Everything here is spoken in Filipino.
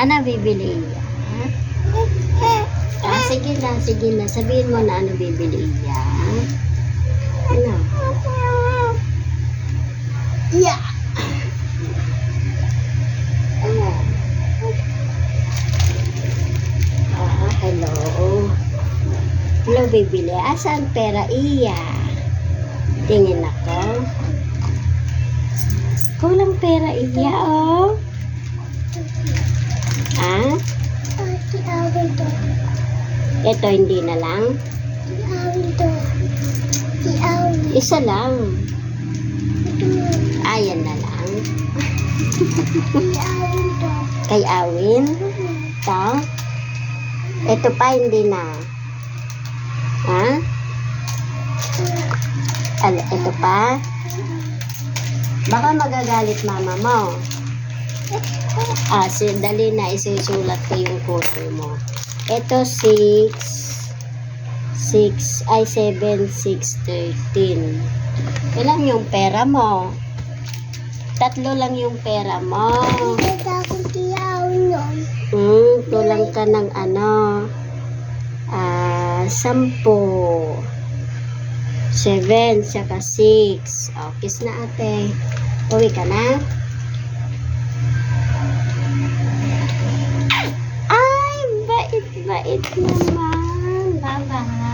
Ano bibili niya? Sige na. Sabihin mo na ano bibili niya. Ano? Yeah. Ano? Hello. Hello, bibili. Asan pera? Iya. Tingin ako. Kulang pera, iya, oh. Ah? Ito, hindi na lang? Isa lang. Ayan na lang. Kay Awin? Ito? Ito pa, hindi na. Ha? Ito pa? Baka magagalit mama mo. Dali na, isusulat ko yung code mo. Ito 7, 6, 13. Ilan yung pera mo? 3 lang yung pera mo. Kulang ka ng 10. 7, saka 6. Kiss na ate. Uwi ka na? Ay, bait naman. Bye-bye.